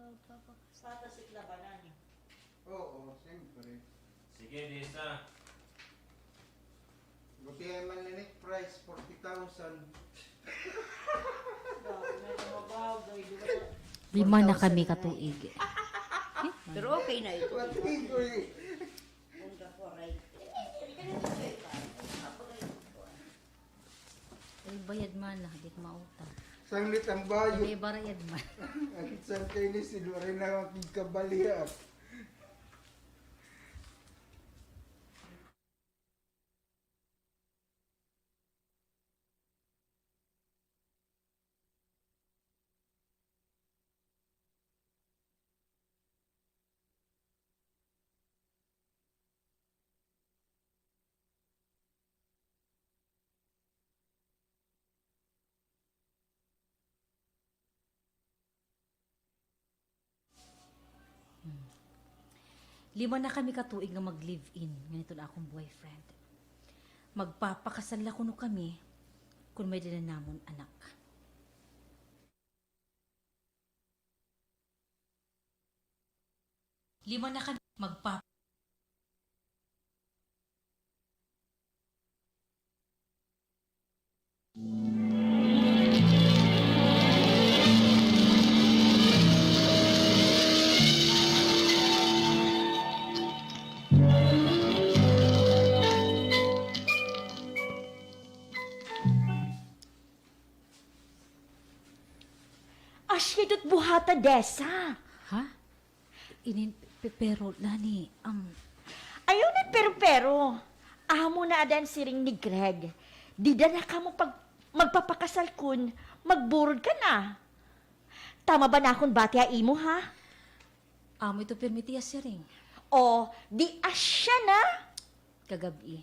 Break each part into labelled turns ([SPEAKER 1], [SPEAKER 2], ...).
[SPEAKER 1] magpapakasal.
[SPEAKER 2] Patasik labanan.
[SPEAKER 3] Oo, siyempre.
[SPEAKER 4] Sige, Lisa.
[SPEAKER 3] Buti ay maninik price, 40,000.
[SPEAKER 1] Lima na kami katuig.
[SPEAKER 2] Pero okay na ito.
[SPEAKER 3] Pati-goy.
[SPEAKER 2] Punta ko right.
[SPEAKER 1] Ay, bayad man lah, di mautang.
[SPEAKER 3] Sanglit ang bayo.
[SPEAKER 1] Ay, barayad man.
[SPEAKER 3] Ang isang kayo silwa rin ang aking kabalihan.
[SPEAKER 1] Lima na kami katuig nga mag-live-in. Ganito na akong boyfriend. Magpapakasal na kuno kami kung may dinanamon anak. Lima na kami
[SPEAKER 2] Asyidot buhata desa.
[SPEAKER 1] Ha? Pero, Lani,
[SPEAKER 2] Ayaw na pero. Amo na adan siring ni Greg. Di na ka mo pag magpapakasal kun, magburod ka na. Tama ba na akong bati a imo ha?
[SPEAKER 1] amo ito permitiya siring.
[SPEAKER 2] O di asya na?
[SPEAKER 1] Kagabi,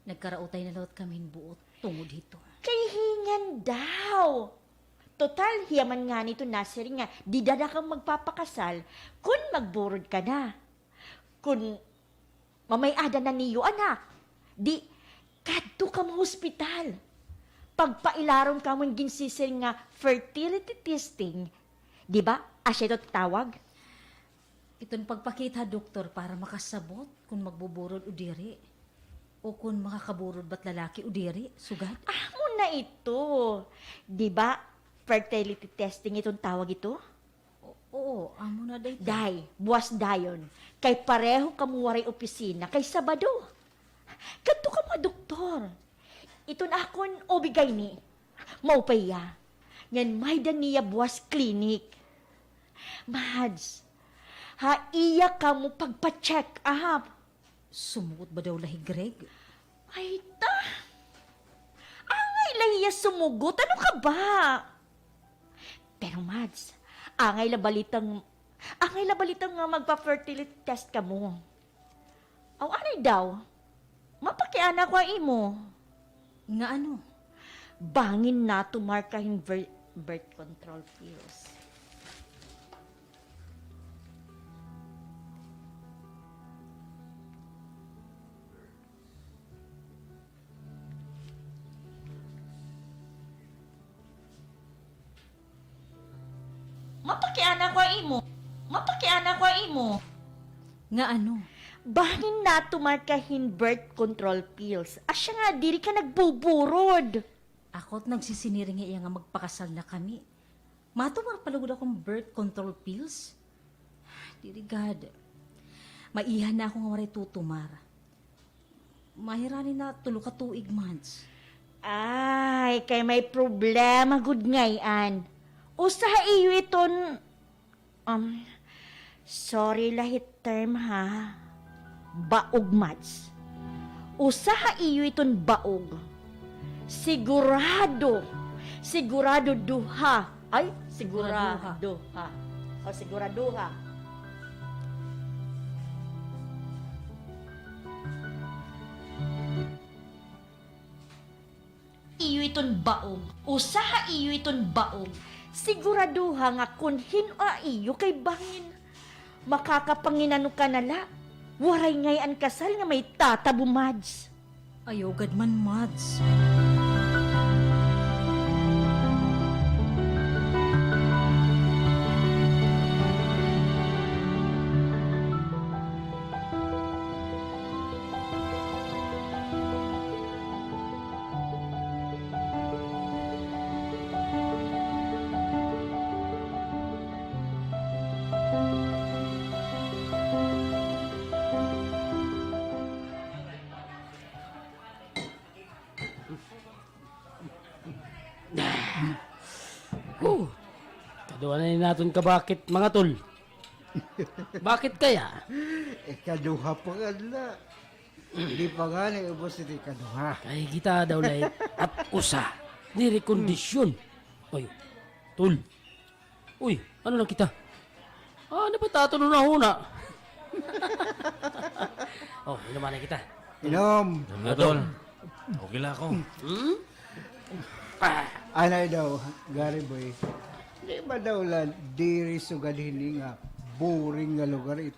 [SPEAKER 1] nagkarautay na lawat kami buot tungod hito.
[SPEAKER 2] Kay hingan daw. Total, hiyaman nga nito nasiri nga, di na kang magpapakasal kun magburod ka na. Kun mamayada na niyo anak, di kadto ka mo hospital. Pagpailaron ka mong ginsisir nga fertility testing, di ba? Asya ito tawag?
[SPEAKER 1] Itong pagpakita, doktor, para makasabot kung magbuburod o diri. O kung makakaburod ba't lalaki o diri, sugad.
[SPEAKER 2] Amo na ito. Di ba? Fertility testing itong tawag ito?
[SPEAKER 1] Oo, amo na day.
[SPEAKER 2] Day, buwas dayon. Kay pareho kamuwaray opisina, kay Sabado. Kadto ka mga doktor. Ito na akon obigay ni. Maupaya. Ngan may niya buwas klinik. Mads, iya ka mo pagpa-check up.
[SPEAKER 1] Sumuot ba daw lahi, Greg?
[SPEAKER 2] Ay ta. Angay lahiya sumugot. Ano ka ba? Pero Mads, angay la balitang nga magpa-fertility test ka mo. Aw, anay daw? Mapakiana ko imo.
[SPEAKER 1] Nga ano?
[SPEAKER 2] Bangin na tumarkahin birth control pills. Mapakiana ko imo.
[SPEAKER 1] Nga ano?
[SPEAKER 2] Bangin na tumarkahin birth control pills. Asya nga, diri ka nagbuburod.
[SPEAKER 1] Ako't nagsisiniring iya nga magpakasal na kami. Matumar palugod akong birth control pills. Diri God. Maihan na ako nga waray tutumar. Mahirani na tulo ka tuig months.
[SPEAKER 2] Ay, kay may problema gud ngayan. Usa iyo iton sorry lahit term ha. Baog Mads. Usa iyo iton baog. Sigurado duha. Ay, siguraduha. O siguraduha. Iyo iton baog. Usaha iyo iton baog. Siguraduha nga kun hino iyo kay bangin. Makakapanginano ka nala. Waray ngayon kasal nga may tatabo, Mads.
[SPEAKER 1] Ayaw gad man, Mads.
[SPEAKER 4] Doon na natin ka bakit, mga tol? Bakit kaya?
[SPEAKER 3] Ikaduha pa nga na. Di pa nga na ubos ito ikaduha.
[SPEAKER 4] Kay kita daw lay at usa. Ni rekondisyon. Oy, tol. Uy, ano lang kita? Ano ba tatanong na huna? Oh, inuman na kita.
[SPEAKER 3] Inom.
[SPEAKER 5] Mga tol, okay lang ako.
[SPEAKER 3] Anay daw, Gary Boy. Di ba daw lang diri sugad hini nga boring nga lugar it.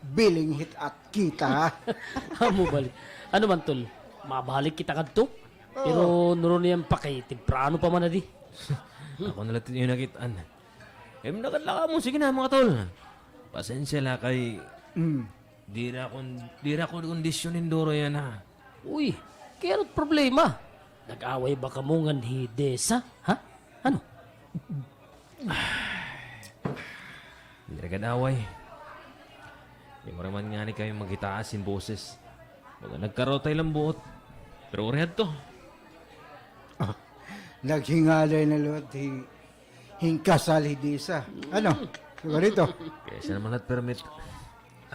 [SPEAKER 3] Biling hit at kita.
[SPEAKER 4] Amo balik. Ano man tol? Mabalik kita kadto. Pero nuron niyan pa kay temprano pa man na di.
[SPEAKER 5] Ako nalang yung nakitaan. Eh, nakadlaka mo. Sige na, mga tol. Pasensya lang kay... Di ra ko kondisyonin duro yan, ha?
[SPEAKER 4] Uy, kaya ano't problema? Nag-away ba ka mo nga ni Desa? Ha? Ano?
[SPEAKER 5] Di ra kadaway. Di mo raman nga ni kayo magitaasin boses. Baga nagkarotay lang buot. Pero orehad to.
[SPEAKER 3] Naghingalay na lot hingkasal hidisa. Ano? Suga rito.
[SPEAKER 5] Kaya siya naman permit.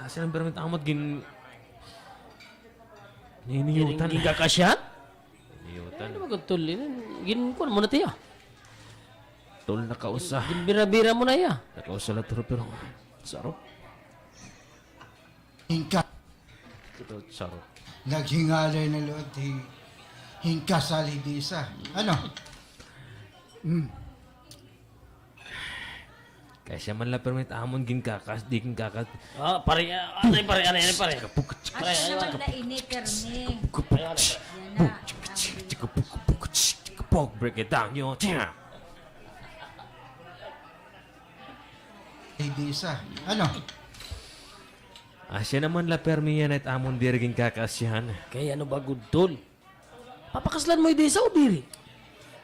[SPEAKER 5] Siya naman permit amat Niniyutan.
[SPEAKER 4] Giga ka siya?
[SPEAKER 5] Niniyutan.
[SPEAKER 4] Ano ba tol? Gin ko mo na tiya.
[SPEAKER 5] Tol nakausa.
[SPEAKER 4] Ginbira-bira mo na ya.
[SPEAKER 5] Nakausa na pero sarap.
[SPEAKER 3] Hingka.
[SPEAKER 5] Ito sarap.
[SPEAKER 3] Naghingalay na lot hingkasal hidisa. Ano?
[SPEAKER 5] Kaya siya man lang permit amon di king kakas.
[SPEAKER 4] Pare, ano yung pare?
[SPEAKER 1] At naman na ini, Permi. Yan na.
[SPEAKER 5] Break it down, yo.
[SPEAKER 3] Hidisa. Ano?
[SPEAKER 5] Siya naman la permi yan at amon diriging kakasyan.
[SPEAKER 4] Kaya ano ba good tol? Papakaslan mo yung Desa o diri?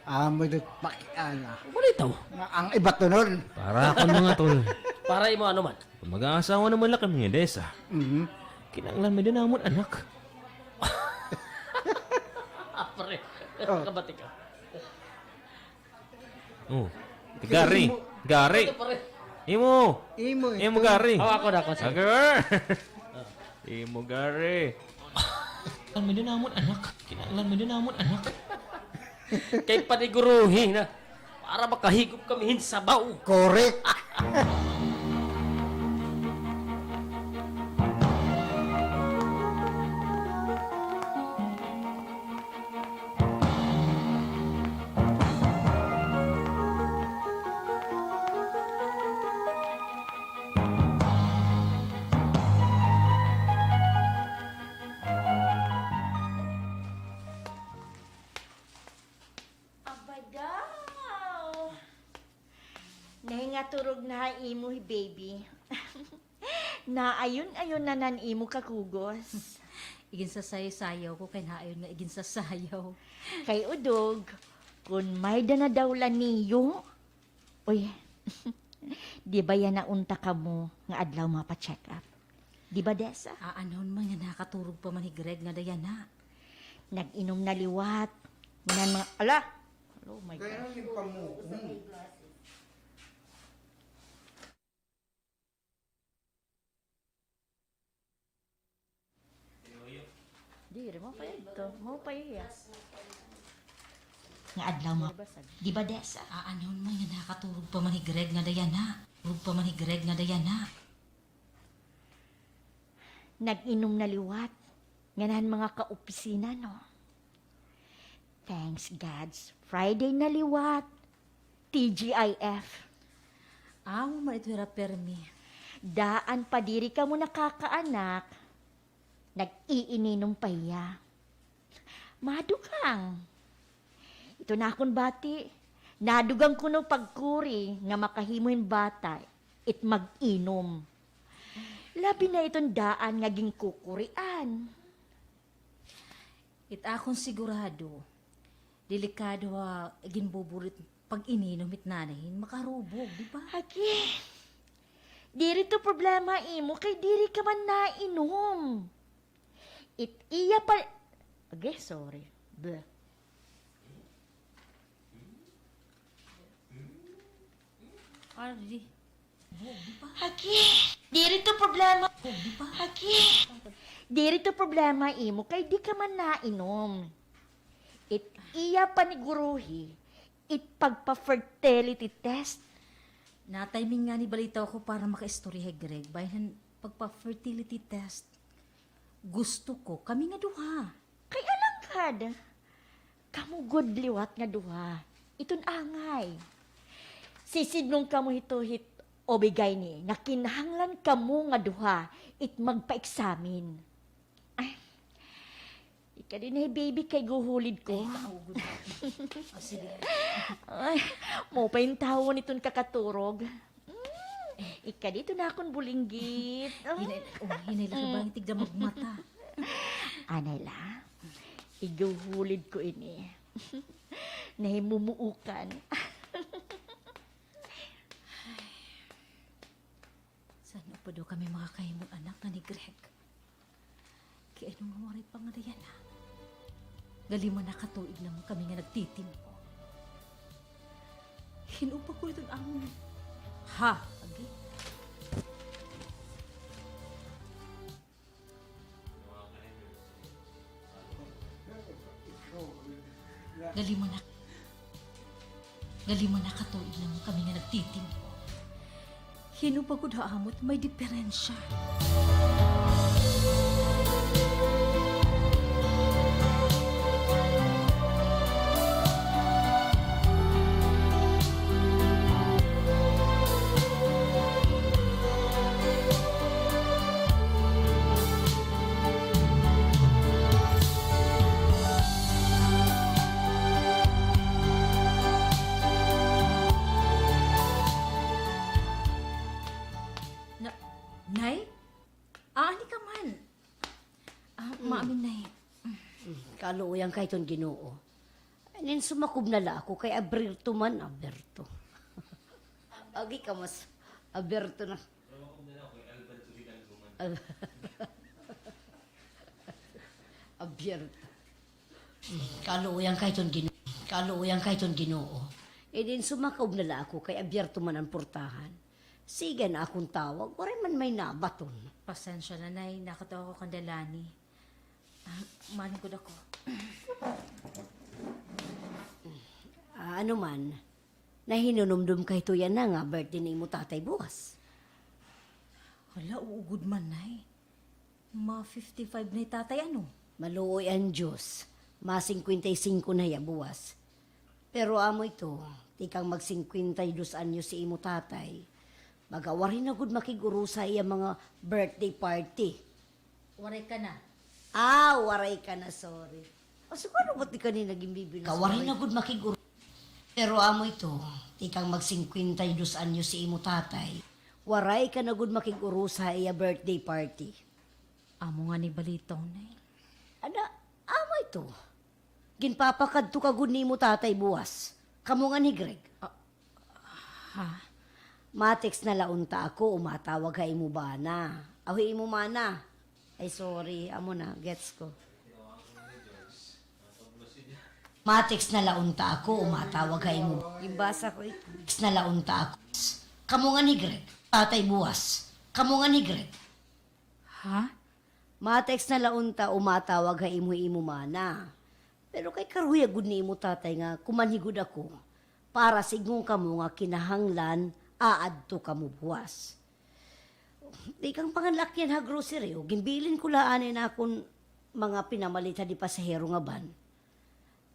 [SPEAKER 3] Amo dot pakiana.
[SPEAKER 4] Malitaw.
[SPEAKER 3] Nga ang iba to nun.
[SPEAKER 5] Para ako mga tol.
[SPEAKER 4] Para imo ano man.
[SPEAKER 5] Kung mag-aasawa naman lang kami nga desa. Kinanglan mo din amon anak.
[SPEAKER 4] Pare, kabati ka.
[SPEAKER 5] Oh. Gary.
[SPEAKER 4] Pare.
[SPEAKER 5] Imo.
[SPEAKER 3] Imo.
[SPEAKER 5] Imo Gary.
[SPEAKER 4] Ako na ako.
[SPEAKER 5] Agar. Imo Gary. Kinanglan mo din amon anak. Kinanglan mo din amon anak.
[SPEAKER 4] Kay paniguruhin na. Para makahigop kami hinsabaw.
[SPEAKER 3] Correct.
[SPEAKER 2] Abadaw! Nahingaturog na imo, baby. Naayon-ayon na nan imo kakugos.
[SPEAKER 1] Igin sa sayo-sayaw ko, kay naayon nga igin sa sayaw.
[SPEAKER 2] Kay Udog, kung may danadawlan niyo, uy, di ba yan naunta ka mo nga adlaw mapa-check up? Di ba, Desa?
[SPEAKER 1] Aanon man nga nakaturog pa man ni Greg nga dayana.
[SPEAKER 2] Nag-inom na liwat. Minan mga, ala! Oh my God.
[SPEAKER 3] Kaya yung pamuong.
[SPEAKER 2] Di, mo pa ito. Mo pa iya. Nga adlaw mo. Di ba, Desa?
[SPEAKER 1] Aanon man nga nakaturog pa man ni Greg nga dayana. Turog pa man ni Greg nga dayana.
[SPEAKER 2] Nag-inom na liwat. Nganan mga kaopisina, no? Thanks, Gods. Friday na liwat. TGIF.
[SPEAKER 1] Amo man ito hira, Permi.
[SPEAKER 2] Daan pa diri ka mo nakakaanak. Nag-iininom pa iya. Madukang. Ito na akong bati. Nadugang ko no pagkuri nga makahimoy bata it mag-inom. Labi na itong daan nga ging kukurian.
[SPEAKER 1] It akong sigurado, delikado ginbuburit pag ininom it nanahin, makarubog, di ba?
[SPEAKER 2] Hagi. Diri to problema imo kay diri ka man nainom. It iya pa... Okay, sorry. Bleh.
[SPEAKER 1] Ardi.
[SPEAKER 2] Hagi, diri to problema. Hagi, diri to problema imo kay di ka man nainom. It iya paniguruhi, it pagpa-fertility test.
[SPEAKER 1] Na-timing nga ni balita ako para maka-istorya, Greg. Bayan pagpa-fertility test. Gusto ko, kami nga duha.
[SPEAKER 2] Kay alang kad, kamu good liwat nga duha. Iton angay. Sisidnong kamu hito-hit obigay ni, nga kinahanglan kamu nga duha, it magpa-examine. Ay, ika din baby kay guhulid ko.
[SPEAKER 1] Good. Sige.
[SPEAKER 2] Ay, mo pa yung tawon iton kakaturog. Ika dito na akong bulinggit.
[SPEAKER 1] Hinay lang ka ba yung tigda magmata?
[SPEAKER 2] Anay la, iguhulid ko ini. Nahimumuukan.
[SPEAKER 1] Sana pa daw kami makakahimong anak na ni Greg. Kaya nung mawaray pa nga na yan ha. Galima na katuig naman kami nga nagtitimpo. Hinupa ko itong amon. Ha? Agi? Galima na katuig naman kami nga nagtitimpo. Hinupa ko da amot may diferensya. Nay? Ani ka man. Maamin, Nay.
[SPEAKER 6] Kaluoyan kay ton Ginoo. Nin sumakob na la ako kay Aberto man, Aberto. Agi ka mas Aberto na. Aberto. Kaluoyan kay ton Ginoo. Kaluoyan kay ton Ginoo. Nin sumakob na la ako kay Aberto man ang portahan. Sige na akong tawag, waray man may nabaton.
[SPEAKER 1] Pasensya na, Nay. Nakatawa ko kandalani. Manin ko dako.
[SPEAKER 6] Ano man, nahinunumdum kay tuyan na nga birthday ni mo tatay bukas.
[SPEAKER 1] Hala, uugod man, Nay. Ma 55 na yung tatay, ano?
[SPEAKER 6] Maluoy ang Diyos, ma 55 na ya buwas. Pero amo ito, tikang mag 52 anyo si imo tatay. Magawari na gud makiguro sa iya mga birthday party.
[SPEAKER 1] Waray ka na.
[SPEAKER 6] Waray ka na, sorry. O siguro ba't di ka ni naging bibi na Kawari na gud makiguro. Pero amo ito, tikang mag 52 anyo si imo tatay. Waray ka na gud makiguro sa iya birthday party.
[SPEAKER 1] Amo nga ni balitaw, Nay.
[SPEAKER 6] Amo ito. Ginpapakadto ka gud ni imo tatay buwas. Kamu nga ni Greg.
[SPEAKER 1] Ha?
[SPEAKER 6] Matex na launta ako, umatawag kay mo ba na? Awi mo mana. Ay sorry, amo na, gets ko. Matex na launta ako, umatawag kay mo. Ibasa ko ito. Matex na launta ako. Kamu nga ni Greg, tatay buwas. Kamu nga ni Greg.
[SPEAKER 1] Ha?
[SPEAKER 6] Matex na launta, umatawag kay imo mana. Pero kay karuya gud ni imo tatay nga, kumanhigud ako. Para sigong kamo nga kinahanglan, aadto ka mo buwas. Di kang panganlakyan ha grocery o gimbilin ko laanin na akong mga pinamalit di pasahero nga ban.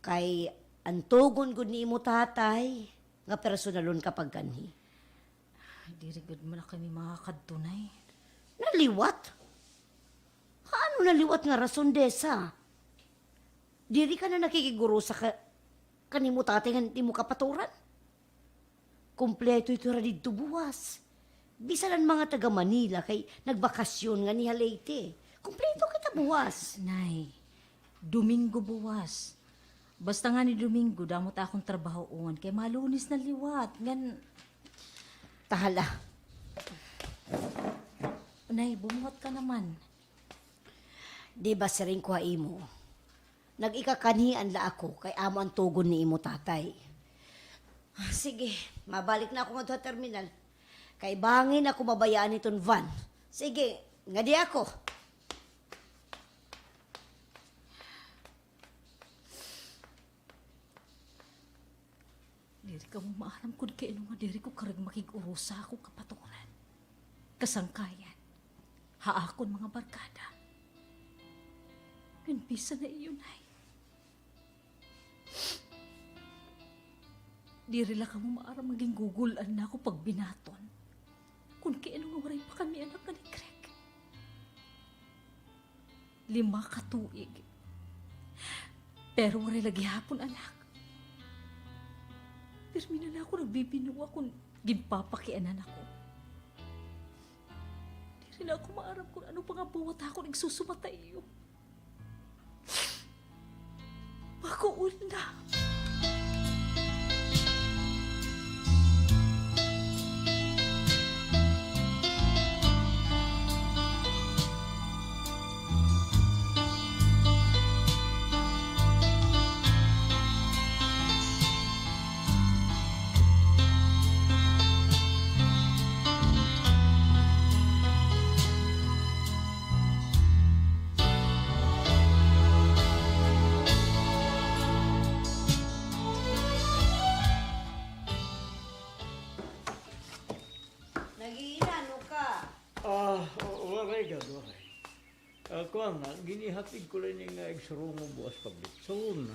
[SPEAKER 6] Kay antugon gud ni imo tatay nga personalon kapag kanhi.
[SPEAKER 1] Diri gud mo na kami makakadtunay.
[SPEAKER 6] Naliwat? Ano naliwat nga rason desa? Diri ka na nakikiguro sa kanimo tatay nga di mo kapaturan? Kompleto ito ra dito buwas. Bisalan mga taga Manila kay nagbakasyon nga niya Leyte. Kompleto kita buwas.
[SPEAKER 1] Nay, Domingo buwas. Basta nga ni Domingo, damot akong trabahoon. Kay malunis na liwat.
[SPEAKER 6] Tahala.
[SPEAKER 1] Nay, bumuhat ka naman.
[SPEAKER 6] Di ba siring ko imo? Nag-ikakanhian la ako kay amo ang tugon ni imo tatay. Sige, mabalik na ako nga sa terminal. Kay bangin ako mabayaan itong van. Sige, nga di ako.
[SPEAKER 1] Diri ka mo maaram kung kaya nga diri ko karag makig-urusa ako kapaturan. Kasangkayan. Haakon mga barkada. Pinpisa na iyon ay. Diri lang ka mo maaram maging gugulan na ako pag binaton. Kung kaya nga waray pa kami anak ka ni Greg. 5 katuig. Pero waray lagi hapon anak. Permi na ako nagbibinuwa kung ginpapakianan ako. Di rin ako maarap kung ano pa nga buwat ako nagsusumatay iyo. Makuul na.
[SPEAKER 6] Nagiinano ka?
[SPEAKER 3] Waray ka, waray. Ako na, ginihatid ko lang yung eksurungo buwas paglitson.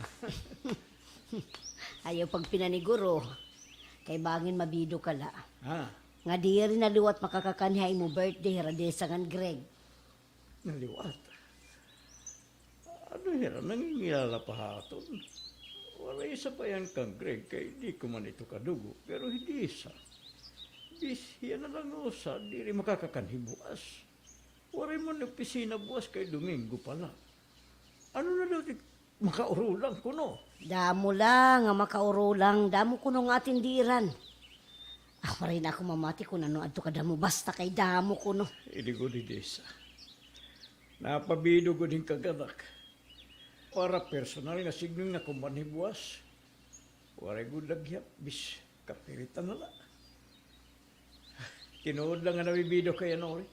[SPEAKER 6] Ayaw pag pinaniguro. Kay bangin mabido ka la.
[SPEAKER 3] Ha?
[SPEAKER 6] Nga di rin naliwat makakakanhay mo birthday, radesangan Greg.
[SPEAKER 3] Naliwat. Ano hira, nangingilala pa haton. Wala isa pa yan kang Greg, kay di ko man ito kadugo, pero hindi isa. Bis, yan na lang usa, di rin makakakanhi buwas. Wala mo nagpisina buwas kay Domingo pala. Ano na daw, makaurulang ko no?
[SPEAKER 6] Damo lang, nga makaurulang. Damo ko nung ating diran. Ako rin ako mamati kung ano adto ka damo. Basta kay damo ko no.
[SPEAKER 3] Hindi ko di desa. Napabido ko din kaganak. Para personal nga signong na kumanhi buwas. Wala ko lagyap, bis, kapiritan na lang. Tinuod lang nga nabibido kay Anori.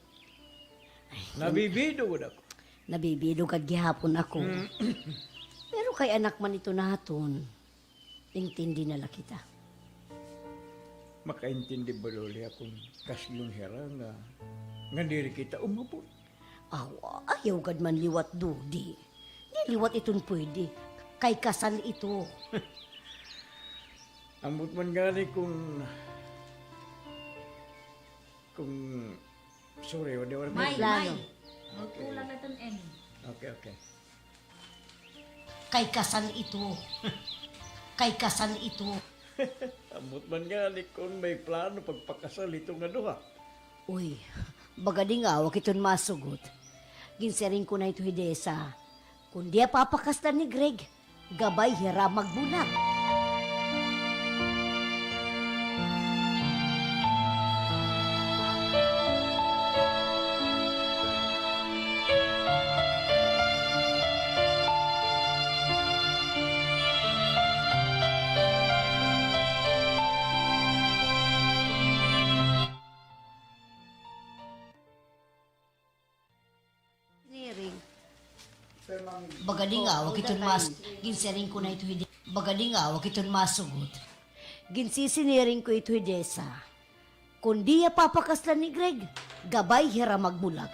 [SPEAKER 3] Nabibido ko ako.
[SPEAKER 6] Nabibido kag gihapon ako. Pero kay anak man ito naton, intindi na la kita.
[SPEAKER 3] Makaintindi ba loli akong kasyong hera nga diri kita umabot.
[SPEAKER 6] Ayaw gad man liwat dudi. Di liwat iton pwede. Kay kasal ito.
[SPEAKER 3] Ambot man gani kung sorry, wala
[SPEAKER 1] May,
[SPEAKER 6] Plano.
[SPEAKER 1] Magkulang na itong N.
[SPEAKER 3] Okay.
[SPEAKER 6] Kay kasal ito. Kay kasal ito.
[SPEAKER 3] Ambot man gani kung may plano pagpakasal ito nga duha.
[SPEAKER 6] Uy, baga di nga, wag iton masugot. Ginsering ko na ito hidesa. Kung di papakastan ni Greg, gabay hira magbulag. Niring. Bagaling nga, wag iton ginsering ko na ito hide. Bagaling nga, wag iton masugot. Ginsisiniring ko ito hidesa. Kung di papakaslan ni Greg, gabay hira magbulag.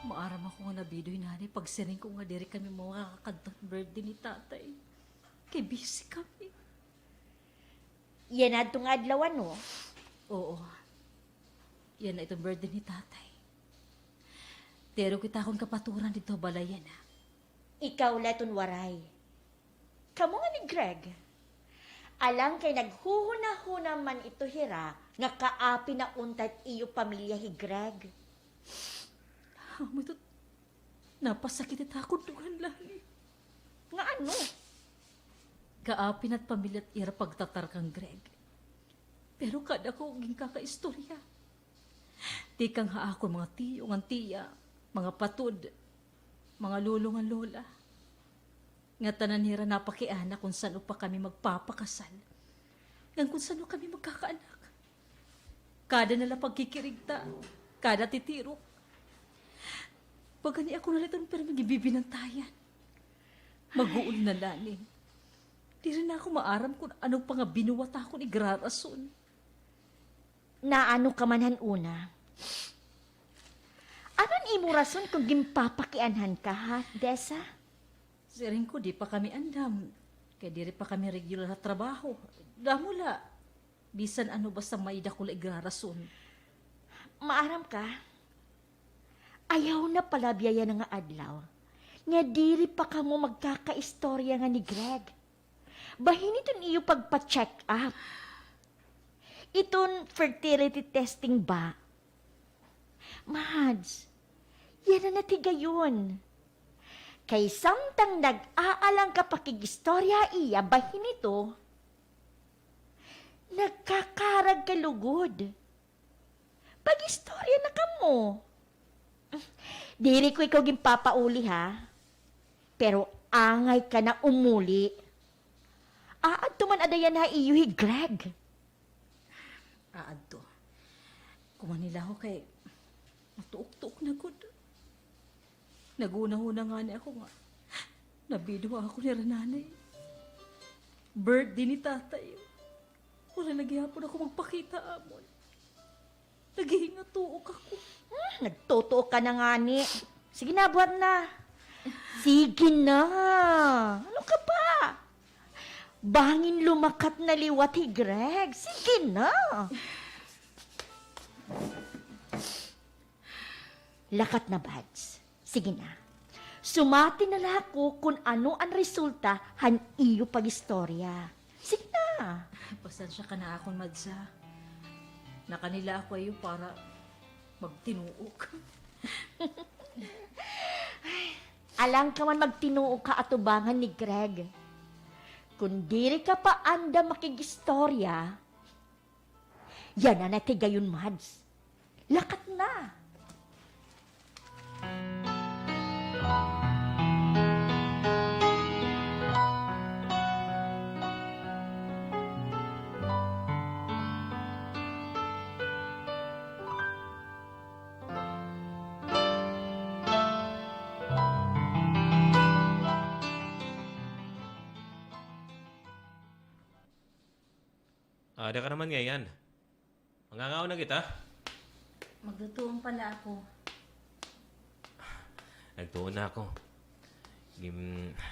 [SPEAKER 1] Maaram ako nga nabidoy nani pagsiring ko nga diri kami makakadtot birthday ni tatay. Kay busy kami.
[SPEAKER 2] Yan adtong adlawan no.
[SPEAKER 1] Oo. Yan na itong birthday ni tatay. Pero kita akong kapaturan dito balayan ha.
[SPEAKER 2] Ikaw laton waray. Kamu nga ni Greg. Alang kay naghuhuna-huna man ito hira, nga kaapi na untat iyo pamilya hi Greg.
[SPEAKER 1] napasakit at ako dugan lani.
[SPEAKER 2] Nga ano?
[SPEAKER 1] Kaapin at pamilyat ira pagtatar kang Greg. Pero kada ko ging kakaistorya. Tikang haako mga tiyo ng tiya, mga patud, mga lulong ang lola. Nga tanan nira napakiana kung saan pa kami magpapakasal. Ngang kung saan kami magkakaanak. Kada nala pagkikirigta, kada titiro. Pagani ako nalitan pero magibibinantayan. Maguol na lanin. Di rin ako maaram kung anong pang binuwat ako ni Grarason.
[SPEAKER 2] Na ano ka man una? Anon imo rason kung gimpapakianhan ka, ha, Desa?
[SPEAKER 1] Siring ko, di pa kami andam. Kaya di rin pa kami regular na trabaho. Damula. Bisan ano basta maida ko la Grarason.
[SPEAKER 2] Maaram ka? Ayaw na pala biyaya na nga adlaw. Nga diri pa ka mo magkakaistorya nga ni Greg. Bahin iton iyo pagpa-check up. Iton fertility testing ba? Mads, yan na natigayon. Kay samtang nag-aalang ka pakigistorya iya, bahin ito, nagkakarag ka lugod. Pag-istorya na ka mo. Diri ko ikaw gimpapauli ha. Pero angay ka na umuli. Aad tuman adayan ha iyo hi Greg.
[SPEAKER 1] Aadto. Kumanila ako kay matuok-tuok na gud. Naguna-una nga ni ako nga. Nabidwa ako ni Rananay. Birthday ni tatay. Wala nagyapon ako magpakita amon. Naghihinga tuok ako.
[SPEAKER 2] Nagtotoo ka na nga ni. Sige na, buhat na. Sige na. Ano ka ba? Bangin lumakat na liwat hi Greg. Sige na. Lakat na, Bads. Sige na. Sumati na lang ako kung ano ang resulta han iyo pag-istorya. Sige na.
[SPEAKER 1] Pasensya ka na akong madsa. Nakanila ako ayo para magtinuok.
[SPEAKER 2] Alang ka man magtinuo ka atubangan ni Greg. Kung diri ka pa anda makigistorya, yan na natigayon, Mads. Lakat na.
[SPEAKER 5] Ada ka naman ngayon. Mangangaw na kita.
[SPEAKER 1] Maglutuon pala ako.
[SPEAKER 5] Nagtuon na ako.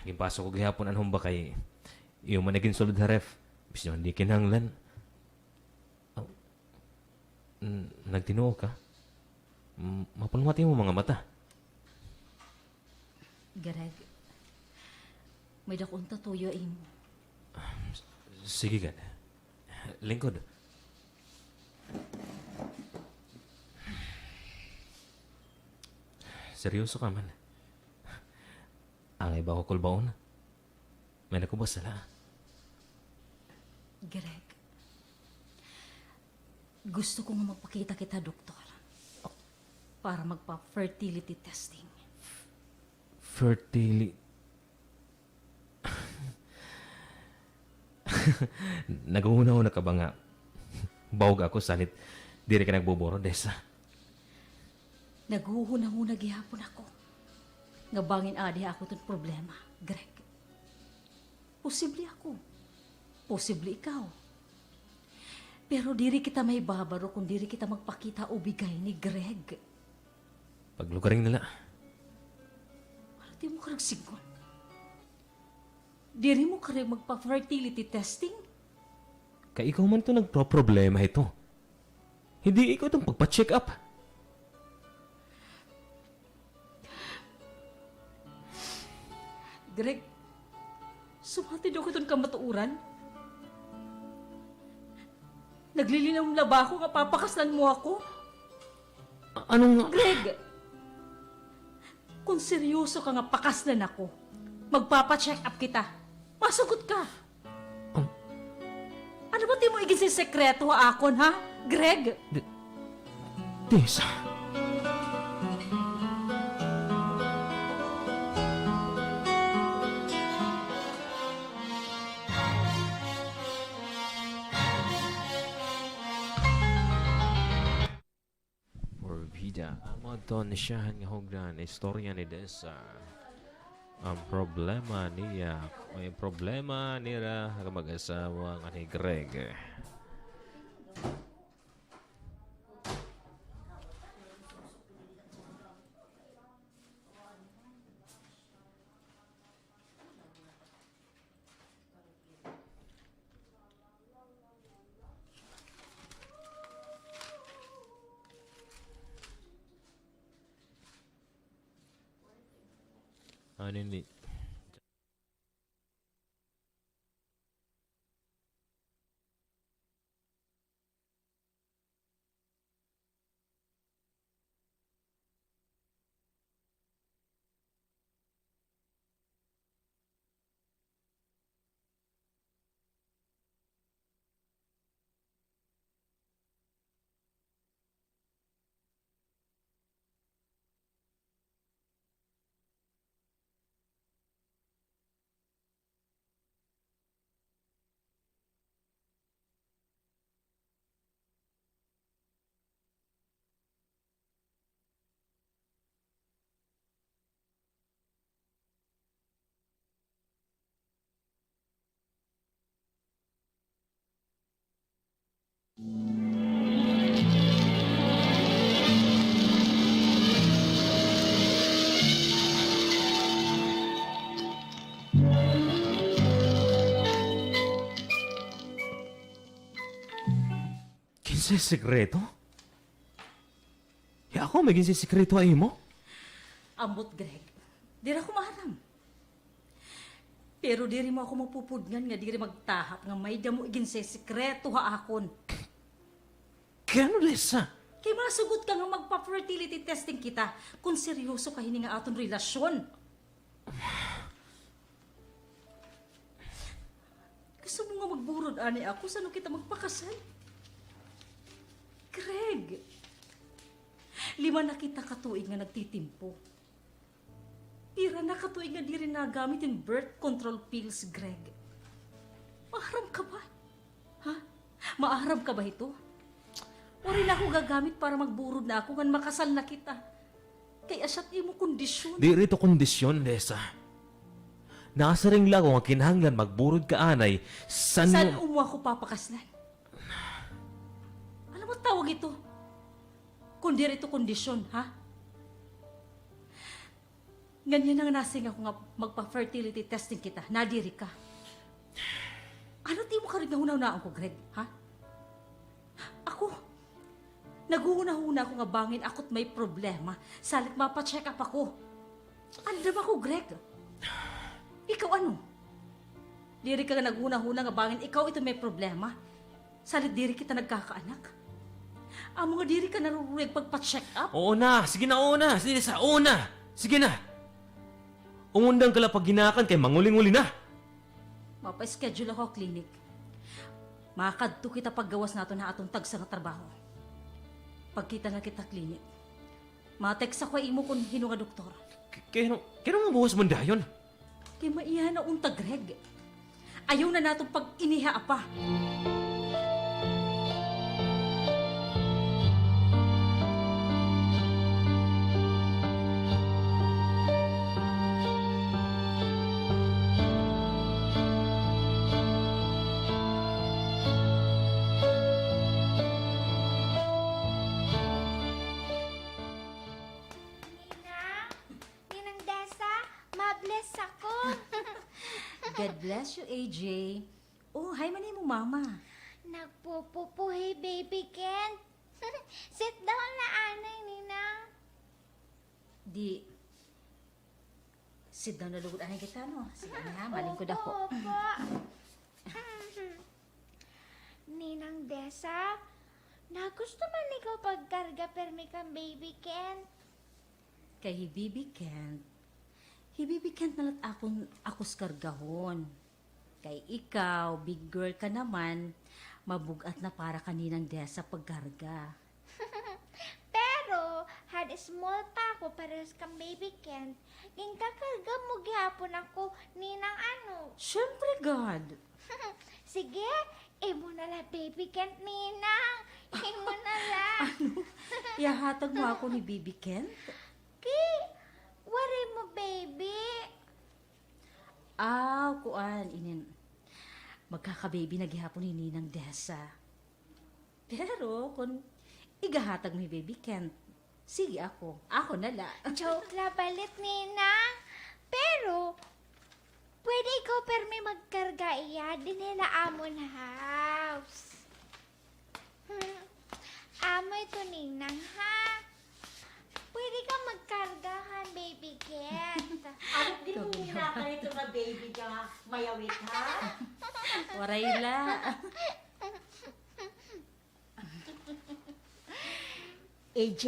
[SPEAKER 5] Gimpasok ko gihapon anong ba kay iyo man naging sulod sa ref. Bis nyo hindi kinanglan. Oh. Nagtinuo ka? Mapalmati mo mga mata.
[SPEAKER 1] Greg, may dakong tatuyo imo.
[SPEAKER 5] Sige gan. Lingkod. Seryoso ka man. Angay ba ako kulbaon? May nakubos sala.
[SPEAKER 1] Greg, gusto ko nga magpakita kita, doktor. Para magpa-fertility testing.
[SPEAKER 5] Fertility. Naguna-una ka ba nga? Bawag ako salit. Diri ka nagbuburo, Desa.
[SPEAKER 1] Naghuhunahunag gihapon ako. Nga bangin adi ako itong problema, Greg. Posible ako. Posible ikaw. Pero diri kita may babaro kung diri kita magpakita o bigay ni Greg.
[SPEAKER 5] Paglugaring nila.
[SPEAKER 1] Ano di mo ka nagsigon? Diri mo ka rin magpa-fertility testing?
[SPEAKER 5] Kaya ikaw man ito nagpro-problema ito. Hindi ikaw itong pagpa-check up.
[SPEAKER 1] Greg, sumatid ako itong kamatuuran. Naglilinaw ba ako nga papakaslan mo ako?
[SPEAKER 5] Anong...
[SPEAKER 1] Greg! Kung seryoso ka nga pakaslan ako, magpapa-check up kita. Masugot ka. Ano ba di mo igin si sekreto akon, ha? Greg?
[SPEAKER 5] Tessa. Forbida, amo to na siya nga hugdan istorya ni Dessa. Ang problema niya, may problema nila mag-asawa nga ni Greg. Ano ni? Kinsa sekreto? Ya ako may kinsa sekreto ay mo?
[SPEAKER 1] Ambot, Greg. Di ra ko maharam. Pero diri mo ako mapupudngan nga diri magtahap nga may damo igin si sekreto ha akon.
[SPEAKER 5] Kano Dessa?
[SPEAKER 1] Kay masugot ka nga magpa-fertility testing kita kung seryoso ka hini nga aton relasyon. Gusto mo nga magburod ani ako sano kita magpakasal? Greg, 5 na kita katuig nga nagtitimpo. Pira na katuig nga di rin nagamit yung birth control pills, Greg. Maaram ka ba? Ha? Maaram ka ba ito? O rin ako gagamit para magburod na ako nga makasal na kita. Kaya siya't imo kondisyon.
[SPEAKER 5] Di rito kondisyon, Dessa. Nasa ring lang ang kinahanglan magburod ka anay
[SPEAKER 1] Saan
[SPEAKER 5] san
[SPEAKER 1] umo ako papakaslan? Ano ba tawag ito? Kundi rito kondisyon, ha? Ganyan ang nasing ako nga magpa-fertility testing kita. Nadiri ka. Ano di mo ka rin nahunaw-naon ko, Greg, ha? Ako, naguhuna-huna ako nga bangin ako't may problema. Salit mapacheck up ako. Andam ako, Greg. Ikaw ano? Diri ka nga naghuna-huna nga bangin, ikaw ito may problema. Salit diri kita nagkakaanak. Ang mga diri ka narurulig pagpa-check up.
[SPEAKER 5] Oo na, sige na, oo na. Sige sa, oo na. Sige na. Umundang ka lang pag ginakan kay manguling-uli na.
[SPEAKER 1] Mapa-schedule ako clinic. Makakadto kita paggawas nato na atong tagsa nga trabaho. Pagkita nga kita clinic, ma-text ako imo kung hino nga doktor.
[SPEAKER 5] Kaya nga buwas mo dayon?
[SPEAKER 1] Kay maiya na unta, Greg. Ayaw na nato pag iniha pa.
[SPEAKER 7] Ninang Dessa, ma-bless ako.
[SPEAKER 1] God bless you, AJ. Oh, hi man mo, mama.
[SPEAKER 7] Nagpupupuhi, baby Ken. Sit down na anay, Ninang.
[SPEAKER 1] Di, sit down na lugod anay kita, no? Sige na, malingkod ako.
[SPEAKER 7] Opo. Ninang Dessa, nagusto man ikaw pagkarga permi kang baby Ken.
[SPEAKER 1] Kay Hibibi Kent nalat akos kargahon. Kay ikaw, big girl ka naman, mabugat na para kaninang desa pagkarga.
[SPEAKER 7] Pero, had small pa ako para sa baby Kent. Ging kakarga mo gihapon ako ninang ano.
[SPEAKER 1] Siyempre, God.
[SPEAKER 7] Sige, imo na la baby Kent ninang. Imo na la.
[SPEAKER 1] Ihahatag mo ako ni Bibi Kent?
[SPEAKER 7] Ki, wari mo baby.
[SPEAKER 1] Kuan, inin. Magkaka-baby na gihapon ni Ninang Desa. Pero, kung igahatag mo ni Baby Kent, sige ako. Ako nala.
[SPEAKER 7] Joke la balit ninang. Pero, pwede ikaw permi magkarga iya din nila amon house. Amo ito ninang ha. Pwede ka magkarga ha, baby Kent.
[SPEAKER 2] Ano din mo hinaka nito na baby ka mayawit, ha?
[SPEAKER 1] Waray la.
[SPEAKER 2] AJ,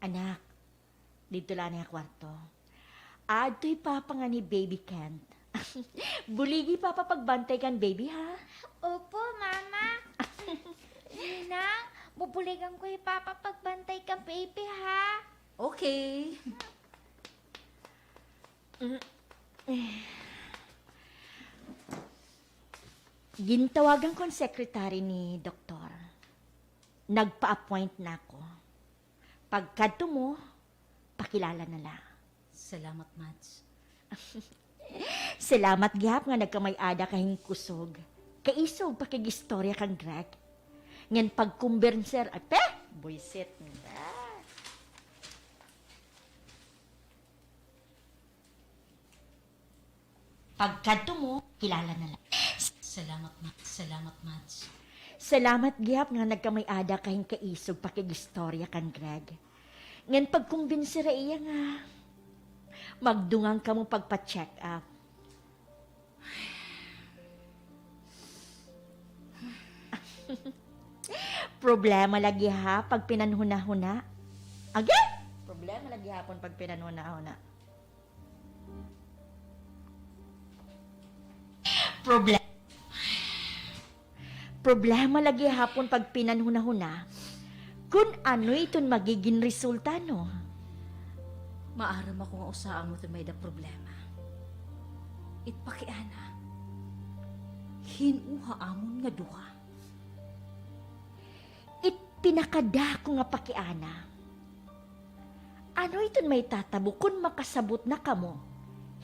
[SPEAKER 2] anak, dito lang niya kwarto. Ado'y papa nga ni baby Kent. Buligi papa pagbantay kan baby, ha?
[SPEAKER 7] Opo, mama. Ninang, bubuligan ko papa pagbantay ka, baby ha.
[SPEAKER 1] Okay.
[SPEAKER 2] Gintawagan ko ang secretary ni doktor. Nagpa-appoint na ako. Pagkadto mo, pakilala na lang.
[SPEAKER 1] Salamat, Mads.
[SPEAKER 2] Salamat gihap nga nagkamay-ada kahing kusog. Kaisog pakigistorya kang Greg. Ngan pagkumberser, ay buisit na. Pagkadto mo, kilala na lang.
[SPEAKER 1] Salamat, Mads. Salamat, Mads.
[SPEAKER 2] Salamat gihap nga nagkamay-ada kahing kaisog pakigistorya kang Greg. Ngan pagkumbensira iya nga, magdungang ka mo pagpa-check up. Problema lagi ha pag pinanhuna-huna. Again? Problema lagi hapon pag pinanhuna-huna. Problema lagi hapon pag pinanhuna-huna. Kung ano iton magiging resulta, no?
[SPEAKER 1] Maaram ako nga usaan mo ito may da problema. Itpakiana. Hinuha amon nga duha.
[SPEAKER 2] Pinakada ko nga pakiana. Ano iton may tatabo kung makasabot na kamo?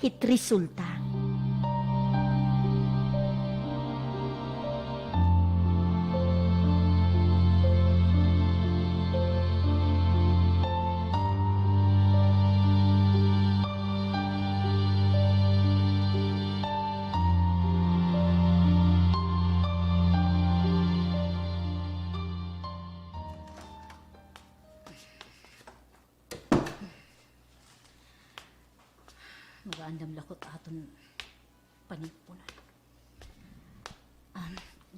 [SPEAKER 2] Hit resulta.
[SPEAKER 1] Magaandam lakot aton panipunan.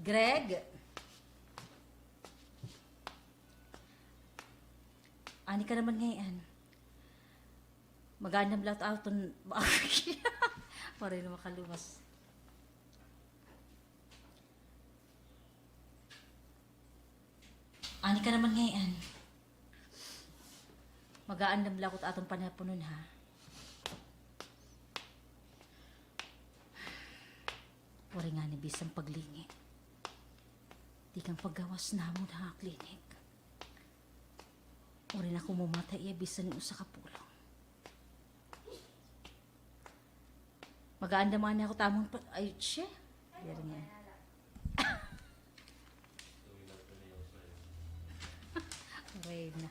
[SPEAKER 1] Greg! Ani ka naman ngayon. Magaandam lakot aton para na makalumas. Ani ka naman ngayon. Magaandam lakot aton panipunan ha. Wari nga ni bisang paglingi. Di kang paggawas na mo na klinik. Wari na kumumatay iya bisan yung sa kapulong. Magaandaman niya ako tamang ay, siya. Yari nga. Okay na.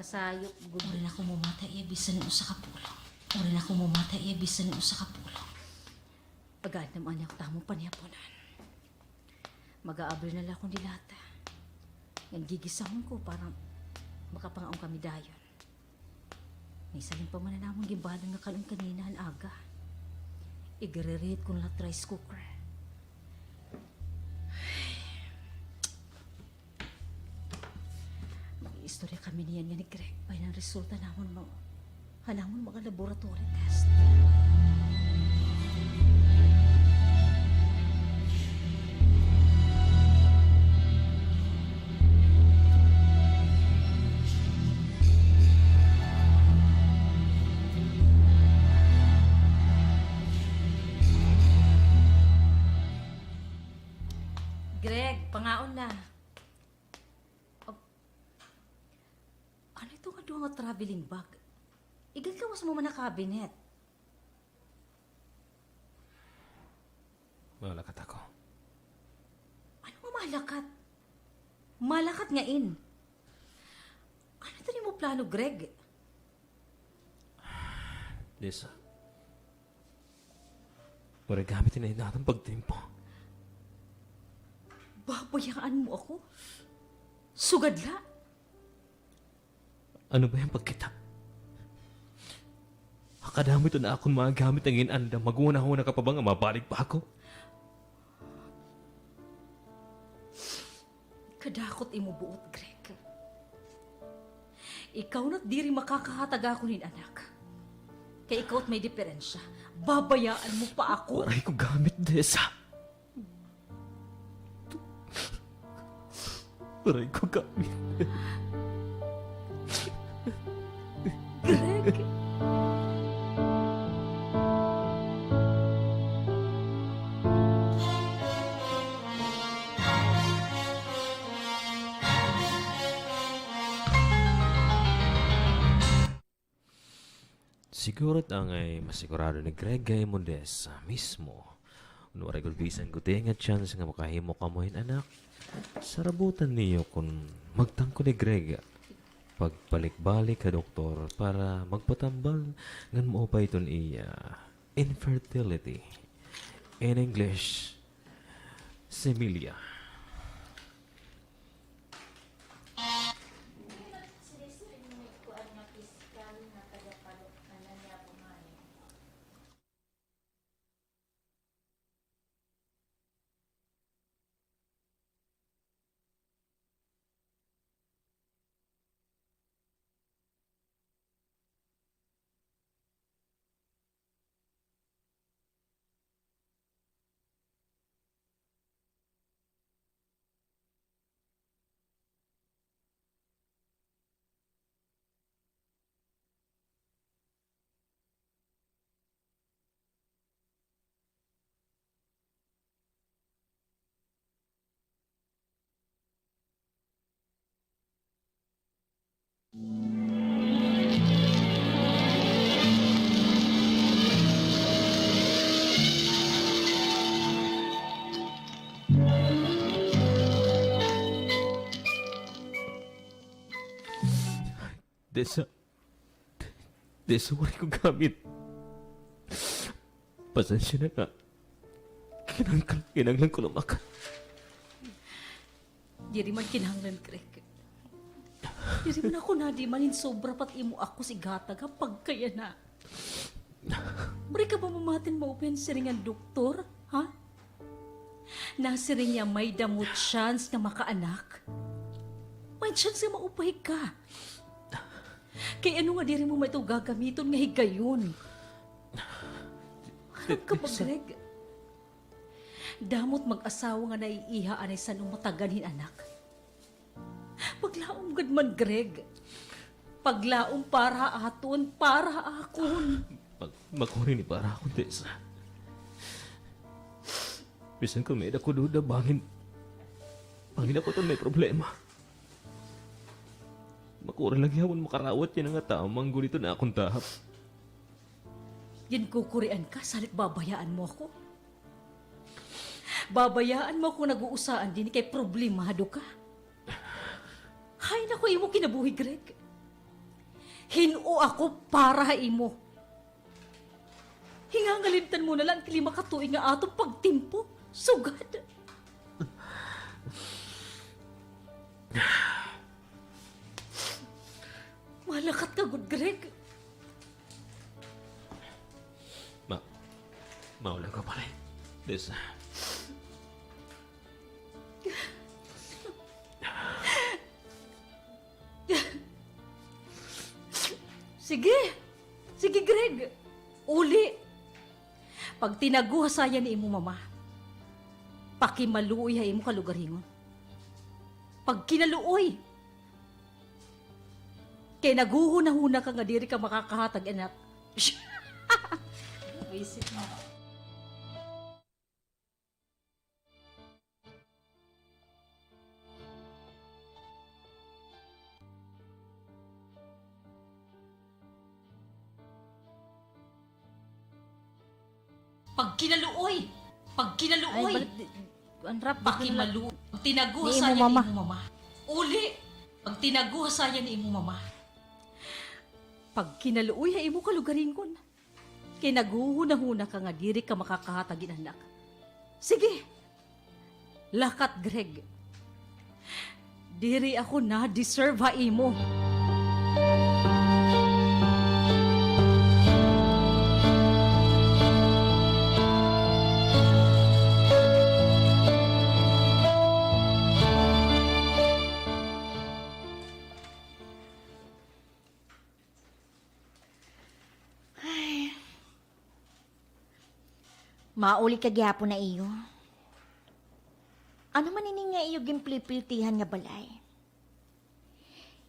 [SPEAKER 1] Kasayop. Wari na kumumatay iya bisan yung sa kapulong. Wari na kumumatay iya bisan yung sa kapulong. Pagkaan naman niya ako tamang panihaponan. Mag-aabri na lang akong dilata. Yan gigisahon ko para makapangaong kami dayon. May saling pa man na namang gimbalang nga kalong kanina ang aga. Igare-rate ko na rice cooker. Makaistorya kami niyan nga ni Greg. Bay ng resulta namon mo. Hanamon mga laboratory test. Greg, pangaon na. Oh. Ano ito nga doon nga traveling bag? Igagawas mo man na cabinet.
[SPEAKER 5] Malakat ako.
[SPEAKER 1] Ano nga malakat? Malakat nga in. Ano ito mo plano, Greg?
[SPEAKER 5] Lisa. Wala gamitin na natin pagtimpo.
[SPEAKER 1] Babayaan mo ako? Sugadla?
[SPEAKER 5] Ano ba yung pagkita? Akadami ito na akong magamit ang inanda. Maguna-una ka pa ba nga mabalik pa ako?
[SPEAKER 1] Kadakot imo buot, Greg. Ikaw na't diri makakahatag ako nin anak. Kaya ikaw may diferensya. Babayaan mo pa ako.
[SPEAKER 5] Waray ko gamit, Desa. Waray ko gamit.
[SPEAKER 1] Greg!
[SPEAKER 5] Siguro ang ay masigurado ni Greg ay Mundesa mismo. Waray ko bisan ko nga chance nga makahimo ka mo anak. Sarabutan niyo kung magtangko ni Greg pagpalik-balik ka doktor para magpatambal ngan mo pa iton iya infertility. In English, semilia. Desa, wala ko gamit. Pasensya na nga. Kinanglan ko lumakan.
[SPEAKER 1] Diri man kinahanglan, Greg. Diri man ako na di manin sobra pat imo ako si gata kapag kaya na. Mari ka ba mamatin ma-open siringan doktor? Ha? Nasiring niya may damot chance na makaanak. May chance na maupay ka. Kaya ano nga diri mo may ito gagamiton nga higayon? Harap ka ba, Greg? Damot mag-asawa nga naiiha anay sa nung mataganin anak. Paglaom gad man, Greg. Paglaom para aton, para akon.
[SPEAKER 5] Makunin ni para akong Desa. Bisan ko may ako duda bangin ako to may problema. Makurin lang yaman makarawat yan nga tamang gulito na akong tahap.
[SPEAKER 1] Yan kukurian ka, salit babayaan mo ako. Babayaan mo ako nag-uusaan din kay problemado ka. Hay nako imo kinabuhi, Greg. Hinu ako para imo. Hingangalimtan mo na lang kili makatuig nga atong pagtimpo. Sugad. Malakat ka, good Greg.
[SPEAKER 5] Maulang ka pala. Desa.
[SPEAKER 1] Sige. Sige, Greg. Uli. Pag tinaguhasayan ni imo mama, pakimaluoy ha imo kalugaringon. Pag kinaluoy, kay naguhuna-huna ka nga diri ka makakahatag anak. Visit mo. Pag kinaluoy,
[SPEAKER 2] Anrap,
[SPEAKER 1] pakimaluoy. Pag tinaguhasayan
[SPEAKER 2] Ni
[SPEAKER 1] ni
[SPEAKER 2] imo mama.
[SPEAKER 1] imo mama. Uli. Pag tinaguhasayan ni imo mama. Pag kinaluoy ha imo kalugaringon. Kay naguhuna-huna ka nga diri ka makakahatagin anak. Sige. Lakat, Greg. Diri ako na deserve ha imo.
[SPEAKER 2] Mauli ka gyapon na iyo. Ano man ini nga iyo gimplipiltihan nga balay?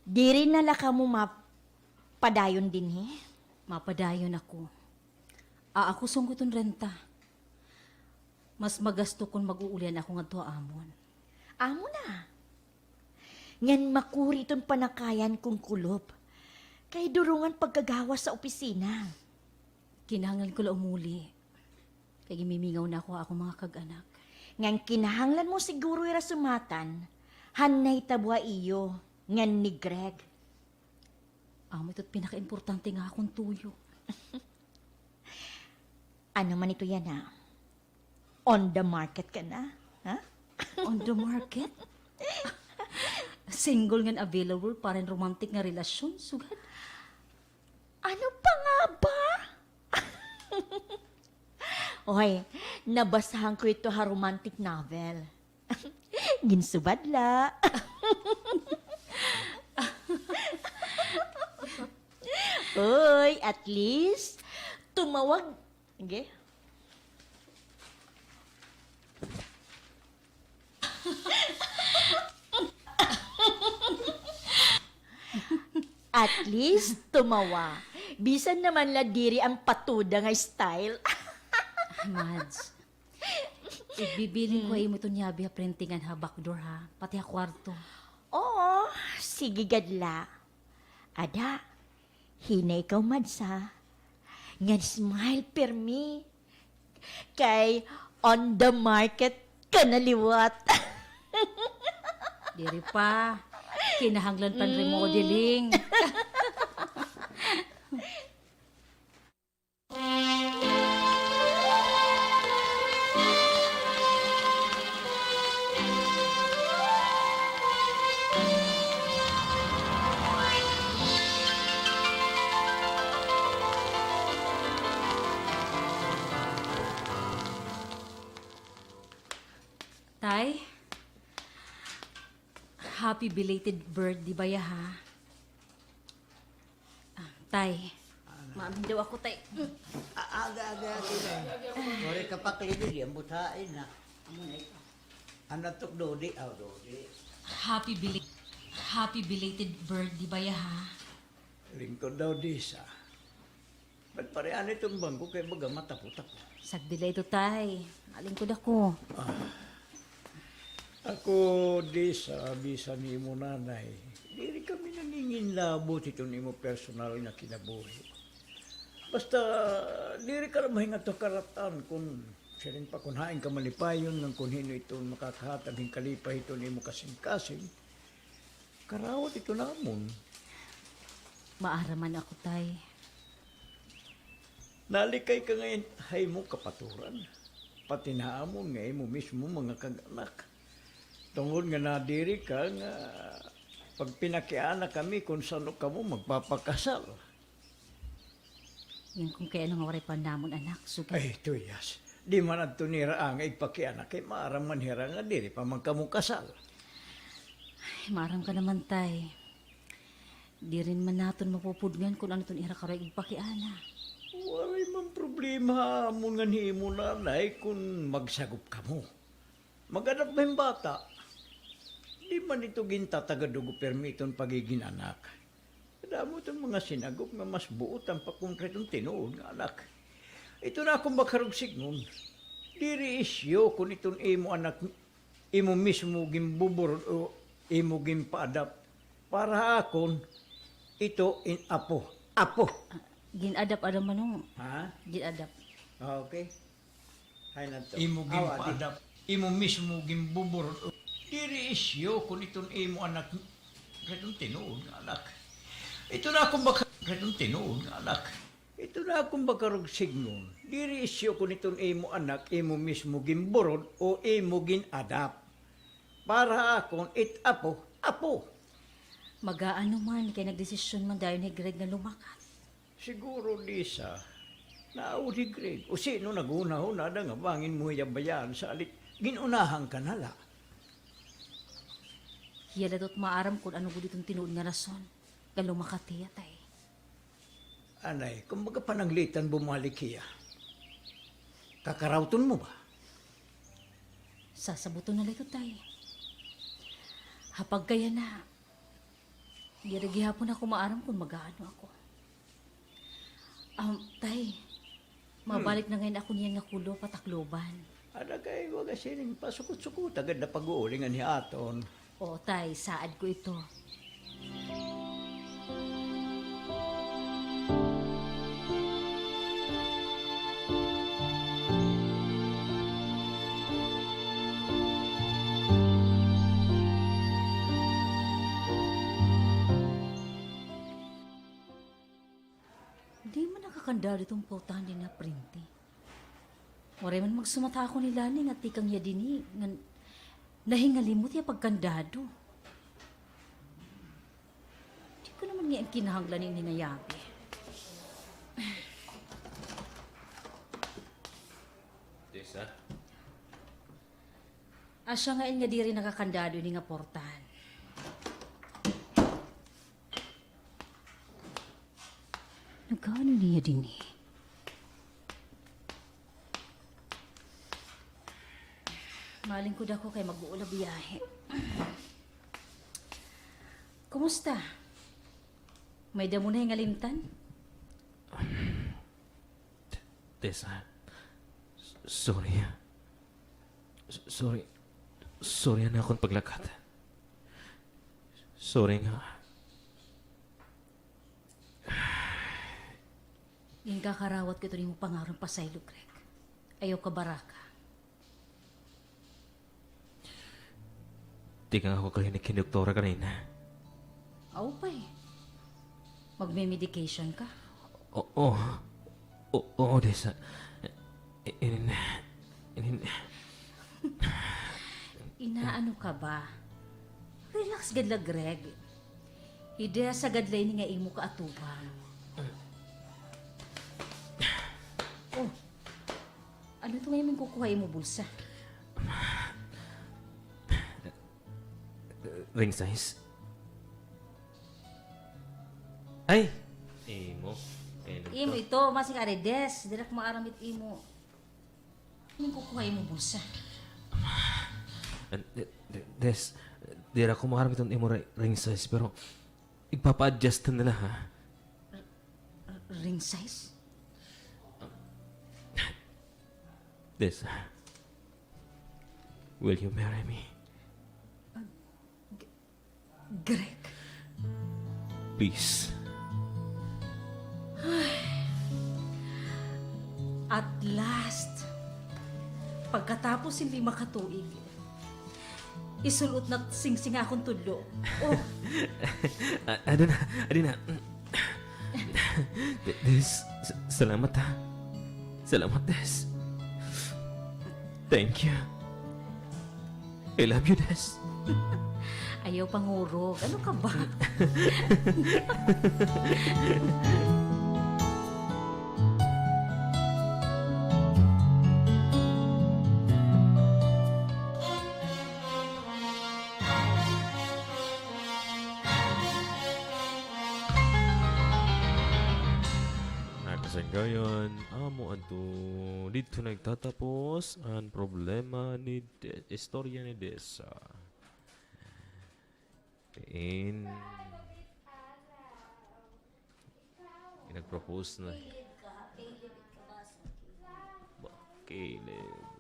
[SPEAKER 2] Diri na laka mo mapadayon din he.
[SPEAKER 1] Mapadayon ako. Ako sungguton renta. Mas magasto kung mag-uulian ako nga to amon.
[SPEAKER 2] Amo na. Ngan makuri ton panakayan kong kulop. Kay durungan pagkagawas sa opisina.
[SPEAKER 1] Kinahanglan ko la umuli. Kaya gimimingaw na ako mga kag-anak.
[SPEAKER 2] Ngan kinahanglan mo siguro ira sumatan. Hanay tabwa iyo. Ngan ni Greg.
[SPEAKER 1] Amo ito't pinaka-importante nga akong tuyo.
[SPEAKER 2] Ano man ito yan ha? On the market ka na? Ha?
[SPEAKER 1] On the market? Single nga available para romantic nga relasyon, sugad.
[SPEAKER 2] Ano pa nga ba? Oy, nabasahan ko ito ha romantic novel. Ginsubadla. Oy, at least, tumawag. Okay? At least, tumawa. Bisan naman la diri ang patuda nga style.
[SPEAKER 1] Mads, ibibilin ko imo ito niyabi ha printingan ha, backdoor ha, pati ha kwarto.
[SPEAKER 2] Oo, sige gadla. Ada, hinay ka madsa. Ngan smile per me. Kay on the market ka naliwat.
[SPEAKER 1] Diri pa, kinahanglan pan remodeling. Tay, happy belated birthday ba ya ha? Tay, maamin daw ako tay.
[SPEAKER 8] Aga-aga kita. Ngori ka pa klinig yan, butain na. Anak tok dodi, dodi.
[SPEAKER 1] Happy belated birthday ba ya ha?
[SPEAKER 3] Lingkod daw disa. Ba't parehan itong bangko kay baga matapo-tapo?
[SPEAKER 1] Sagdila ito tay, alingkod ako.
[SPEAKER 3] Ako disa, bisa ni mo nanay. Diri kami nangingin labot ito ni mo personal na kinabuhi. Basta, diri ka na mahingat to karatan kung siya rin pa kung hain ka malipayon ng kung hino ito makakahatag ng kalipay ito ni mo kasing-kasing. Karawat ito namon.
[SPEAKER 1] Maaraman ako tay.
[SPEAKER 3] Nalikay ka ngayon, hay mo kapaturan. Pati naamon ngayon mo mismo mga kag-anak. Tungod nga nadiri ka nga pag pinakiana kami kung saan ka mo magpapakasal.
[SPEAKER 1] Yan kung kaya nang waray pa namon anak, sugat.
[SPEAKER 3] Ay, tuyas. Di man at tunira ang ipakiana kay maaram man hira nga diri pa man kamong kasal.
[SPEAKER 1] Ay, marang ka naman tay. Di rin man naton mapupudngan kung ano ton ira karoy igpakiana.
[SPEAKER 3] Waray man problema mo nga ni mo nanay kung magsagop ka mo. Maganap ba yung bata? Di man ito gintatagadugo permiton pagiging anak. Kada mo itong mga sinagop nga mas buot ang pakongkretong tinuod nga anak. Ito na akong makarugsig nun. Diri isyo kung itong imo anak, imo mismo gimbubur o imo gimpaadap. Para akon, ito in apo. Apo.
[SPEAKER 1] Ginadap adam manong.
[SPEAKER 3] Ha?
[SPEAKER 1] Ginadap.
[SPEAKER 3] Okay. Hay na to. Imo gimpaadap. Imo mismo gimbubur. Diri isyo kung itong imo anak, kretong tinuod nga anak. Ito na akong kretong tinuod nga anak. Ito na akong bakarugsig nun. Diri isyo kung itong imo anak, imo mismo gimburod o imo ginadap. Para akon apo, apo.
[SPEAKER 1] Magaano man kay nagdesisyon man dayon ni Greg na lumakat.
[SPEAKER 3] Siguro, Lisa, naaw ni Greg. O sino nag-una-una nga bangin mo yabayan sa alit. Ginunahan ka nala.
[SPEAKER 1] Hiyala dot maaram kung ano gud itong tinuod nga rason. Nga lumakat hiya tay.
[SPEAKER 3] Anay, kung baga pananglitan bumalik hiya. Kakarawton mo ba?
[SPEAKER 1] Sasabuto na ito tay. Hapag kaya na. Dirigi hapon ako maaram kung magaano ako. Tay, mabalik na ngayon ako niya nga kulo patakloban.
[SPEAKER 3] Ada kay waga sining pasukot-sukot agad na pag-uulingan ni Aton.
[SPEAKER 1] O tay, saad ko ito. Di man nakakandado itong pautahan din na printi. Waray man magsumata ako ni Lani nga tikang yadini nga nahingalimot ya pagkandado. Di ko naman nga ang kinahanglan ni Nayabi.
[SPEAKER 5] Tessa?
[SPEAKER 1] Asya nga nga di rin nakakandado ni nga portahan. Nagkaano niya din eh? Maling ko dako kay mag-uula biyahe. Kumusta? May damo na yung alimtan?
[SPEAKER 5] Tessa, sorry. Sorry na akong paglakat. Sorry nga.
[SPEAKER 1] Yung kakarawat ko ito rin mo pangarang pasaylo, Greg. Ayaw ka baraka.
[SPEAKER 5] Di ka nga ako kalinig kay doktora kanina.
[SPEAKER 1] Aw pa eh. Magme-medication ka?
[SPEAKER 5] Oo, Tessa.
[SPEAKER 1] Inaano ka ba? Relax gadla, Greg. Ide sa gadlay ni nga imo ka atubang. Oh, ano ito ngayon kukuha mo bulsa?
[SPEAKER 5] Ring size? Ay! Imo.
[SPEAKER 1] Imo ito, masing aredes. Dirak maaramit imo. Ano kukuha mo bulsa?
[SPEAKER 5] Des, dira ko makarami itong imo ring size, pero ipapa-adjust na nila, ha?
[SPEAKER 1] Ring size?
[SPEAKER 5] Des, will you marry me?
[SPEAKER 1] Greg.
[SPEAKER 5] Please.
[SPEAKER 1] At last, pagkatapos hindi makatuig, isulot na sing-sing akong tudlo. Oh,
[SPEAKER 5] Ado na. Des, salamat, ha? Salamat, Des. Thank you. I love you, Des.
[SPEAKER 1] ayaw pangurog. Ano ka ba?
[SPEAKER 5] Gayon, amo anto dito nagtatapos ang problema ni istorya ni Desa. In nag-propose na. Caleb.